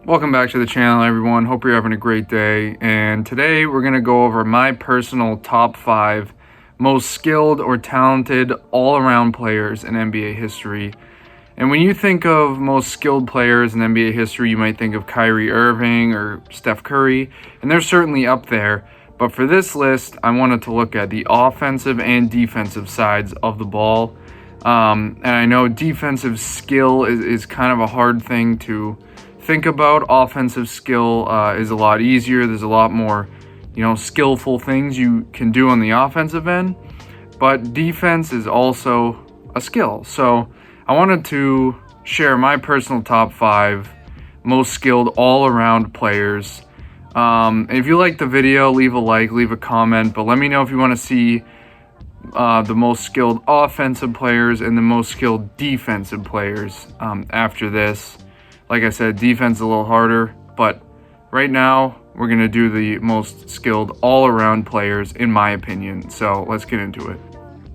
Welcome back to the channel, everyone. Hope you're having a great day. And today we're going to go over my personal top 5 most skilled or talented all-around players in NBA history. And when you think of most skilled players in NBA history, you might think of Kyrie Irving or Steph Curry, and they're certainly up there. But for this list, I wanted to look at the offensive and defensive sides of the ball. And I know defensive skill is kind of a hard thing to think about. Offensive skill is a lot easier. There's a lot more, skillful things you can do on the offensive end. But defense is also a skill. So I wanted to share my personal top 5 most skilled all-around players. If you like the video, leave a like, leave a comment, but let me know if you want to see the most skilled offensive players and the most skilled defensive players after this. Like I said, defense is a little harder, but right now we're going to do the most skilled all-around players, in my opinion. So let's get into it.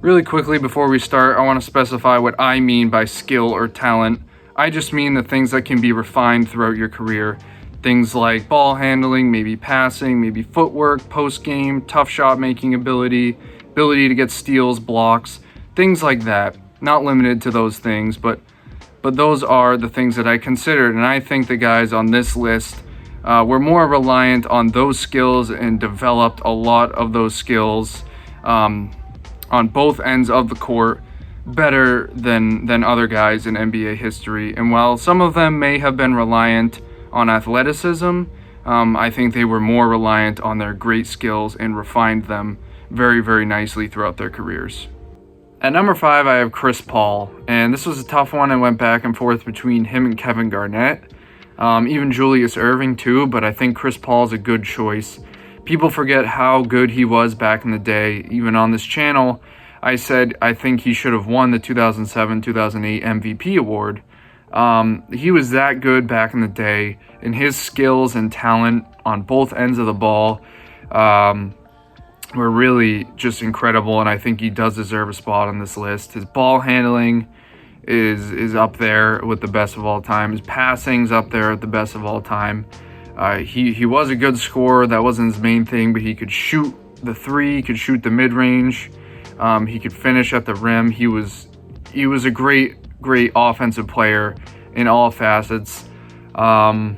Really quickly before we start, I want to specify what I mean by skill or talent. I just mean the things that can be refined throughout your career. Things like ball handling, maybe passing, maybe footwork, post-game, tough shot-making ability to get steals, blocks, things like that. Not limited to those things, but those are the things that I considered, and I think the guys on this list were more reliant on those skills and developed a lot of those skills on both ends of the court better than other guys in NBA history. And while some of them may have been reliant on athleticism, I think they were more reliant on their great skills and refined them very, very nicely throughout their careers. At number 5, I have Chris Paul, and this was a tough one. I went back and forth between him and Kevin Garnett, even Julius Erving too, but I think Chris Paul is a good choice. People forget how good he was back in the day. Even on this channel, I said I think he should have won the 2007-2008 MVP award. He was that good back in the day, and his skills and talent on both ends of the ball were really just incredible, and I think he does deserve a spot on this list. His ball handling is up there with the best of all time. His passing's up there with the best of all time. He was a good scorer. That wasn't his main thing, but he could shoot the three, he could shoot the mid-range, he could finish at the rim. He was a great offensive player in all facets. In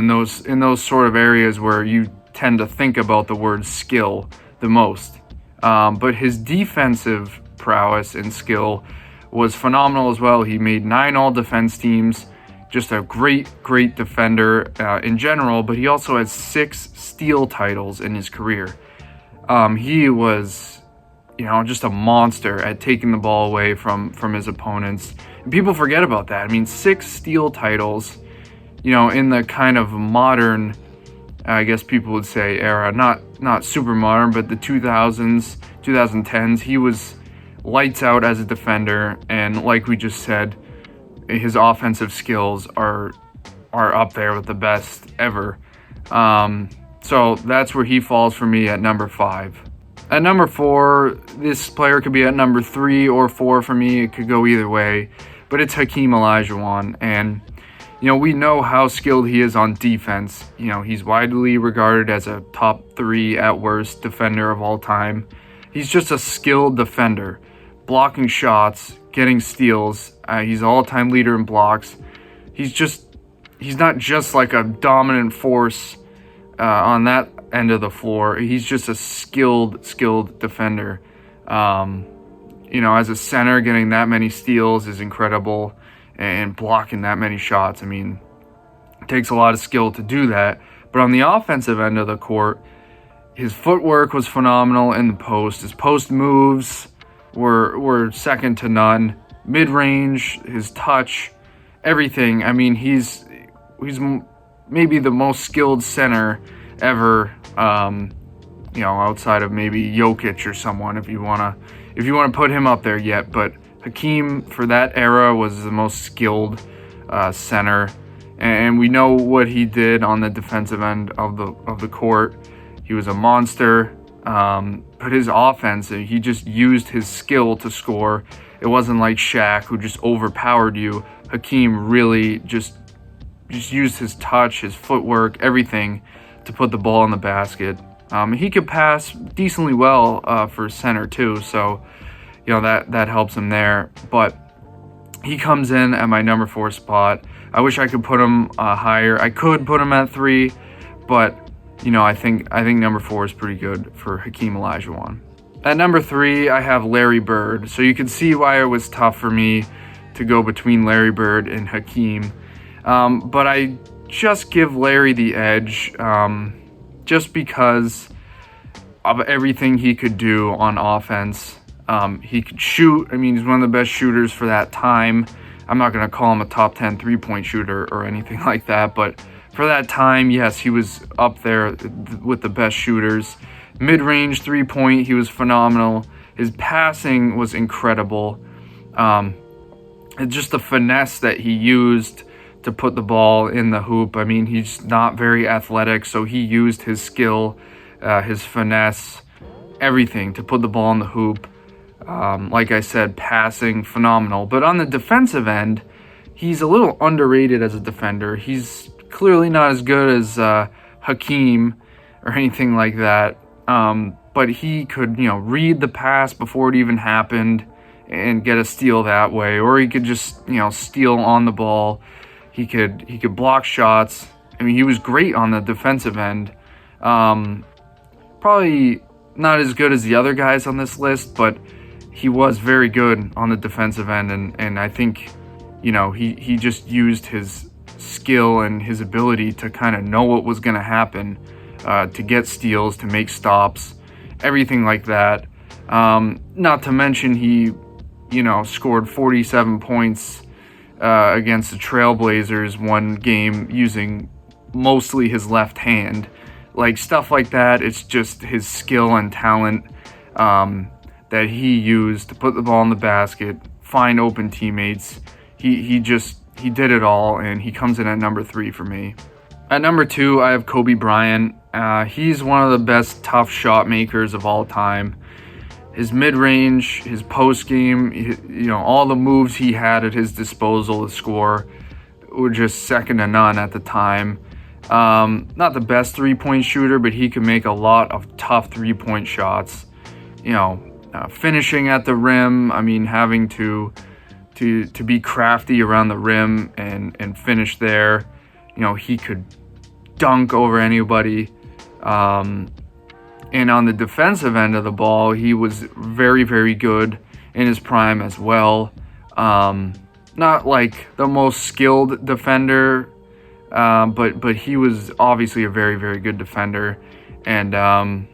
those sort of areas where you tend to think about the word skill the most. But his defensive prowess and skill was phenomenal as well. He made 9 all-defense teams, just a great defender in general, but he also has 6 steal titles in his career. He was, just a monster at taking the ball away from his opponents. And people forget about that. I mean, 6 steal titles, in the kind of modern, I guess people would say era, not super modern, but the 2000s, 2010s, he was lights out as a defender, and like we just said, his offensive skills are up there with the best ever. So that's where he falls for me at number 5. At number 4, this player could be at number 3 or 4 for me. It could go either way, but it's Hakeem Olajuwon, and we know how skilled he is on defense. He's widely regarded as a top 3 at worst defender of all time. He's just a skilled defender, blocking shots, getting steals. He's an all-time leader in blocks. He's not just like a dominant force on that end of the floor. He's just a skilled defender. As a center, getting that many steals is incredible. And blocking that many shots, it takes a lot of skill to do that. But on the offensive end of the court, his footwork was phenomenal in the post. His post moves were second to none. Mid-range, his touch, everything. He's maybe the most skilled center ever. Outside of maybe Jokic or someone, if you wanna put him up there yet, but Hakeem, for that era, was the most skilled center, and we know what he did on the defensive end of the court. He was a monster, but his offense, he just used his skill to score. It wasn't like Shaq, who just overpowered you. Hakeem really just just used his touch, his footwork, everything to put the ball in the basket. He could pass decently well for center too, so that helps him there. But he comes in at my number 4 spot. I wish I could put him higher. I could put him at 3, but I think number 4 is pretty good for Hakeem Olajuwon. At number 3, I have Larry Bird. So you can see why it was tough for me to go between Larry Bird and Hakeem. But I just give Larry the edge just because of everything he could do on offense. He could shoot. I mean, he's one of the best shooters for that time. I'm not going to call him a top 10 three-point shooter or anything like that, but for that time, yes, he was up there with the best shooters. Mid-range three-point, he was phenomenal. His passing was incredible. Just the finesse that he used to put the ball in the hoop. I mean, he's not very athletic, so he used his skill, his finesse, everything to put the ball in the hoop. Like I said, passing, phenomenal. But on the defensive end, he's a little underrated as a defender. He's clearly not as good as Hakeem or anything like that. But he could, read the pass before it even happened and get a steal that way. Or he could just, steal on the ball. He could block shots. I mean, he was great on the defensive end. Probably not as good as the other guys on this list, but he was very good on the defensive end. And I think, he just used his skill and his ability to kind of know what was going to happen, to get steals, to make stops, everything like that. Not to mention he, scored 47 points against the Trailblazers one game using mostly his left hand. Like, stuff like that, it's just his skill and talent that he used to put the ball in the basket, find open teammates. He did it all, and he comes in at number 3 for me. At number 2, I have Kobe Bryant. He's one of the best tough shot makers of all time. His mid-range, his post-game, all the moves he had at his disposal to score were just second to none at the time. Not the best three-point shooter, but he could make a lot of tough three-point shots. Finishing at the rim, I mean, having to be crafty around the rim and finish there. He could dunk over anybody. And on the defensive end of the ball, he was very, very good in his prime as well. Not like the most skilled defender, but he was obviously a very, very good defender. And,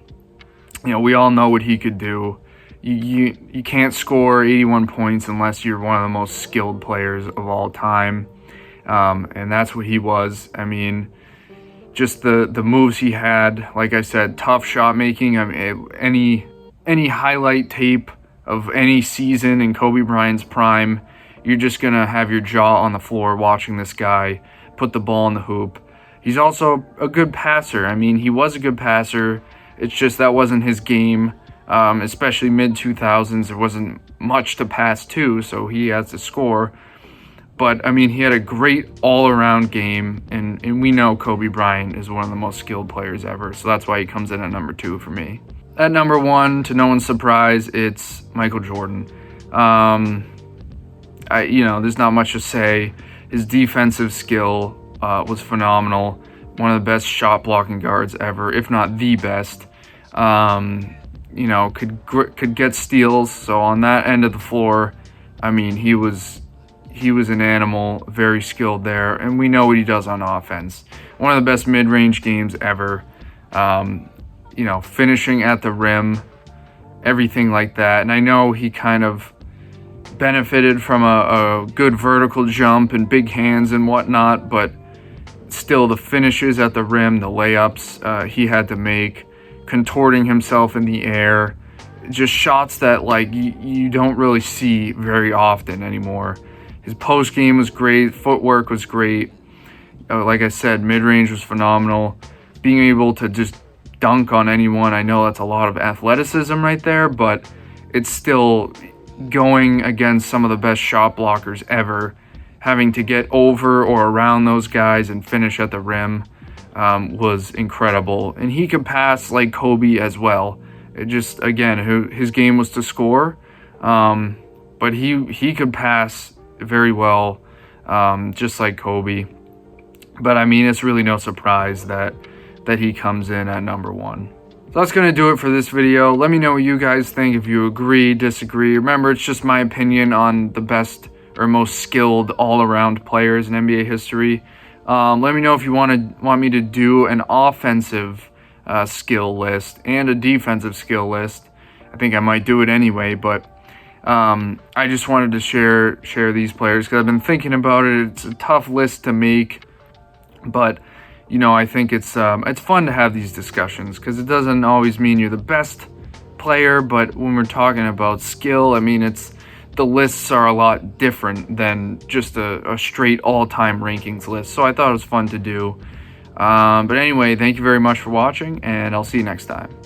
we all know what he could do. You can't score 81 points unless you're one of the most skilled players of all time. And that's what he was. I mean, just the moves he had, like I said, tough shot making. I mean, any highlight tape of any season in Kobe Bryant's prime, you're just going to have your jaw on the floor watching this guy put the ball in the hoop. He's also a good passer. I mean, he was a good passer. It's just that wasn't his game. Especially mid-2000s, there wasn't much to pass to, so he has to score. But, I mean, he had a great all-around game, and we know Kobe Bryant is one of the most skilled players ever, so that's why he comes in at number 2 for me. At number 1, to no one's surprise, it's Michael Jordan. There's not much to say. His defensive skill was phenomenal. One of the best shot-blocking guards ever, if not the best. Could get steals. So on that end of the floor, I mean, he was an animal, very skilled there, and we know what he does on offense. One of the best mid-range games ever. Finishing at the rim, everything like that. And I know he kind of benefited from a good vertical jump and big hands and whatnot, but still the finishes at the rim, the layups he had to make, contorting himself in the air, just shots that you don't really see very often anymore. His post game was great, footwork was great. Like I said, mid-range was phenomenal. Being able to just dunk on anyone, I know that's a lot of athleticism right there, but it's still going against some of the best shot blockers ever. having to get over or around those guys and finish at the rim was incredible. And he could pass like Kobe as well. It just, again, his game was to score, but he could pass very well, just like Kobe. But I mean, it's really no surprise that he comes in at number 1. So that's going to do it for this video. Let me know what you guys think, if you agree, disagree. Remember, it's just my opinion on the best or most skilled all-around players in NBA history. Let me know if you want me to do an offensive skill list and a defensive skill list. I think I might do it anyway, but I just wanted to share these players because I've been thinking about it. It's a tough list to make, but you know, I think it's fun to have these discussions because it doesn't always mean you're the best player, but when we're talking about skill, I mean, the lists are a lot different than just a straight all-time rankings list. So I thought it was fun to do. But anyway, thank you very much for watching, and I'll see you next time.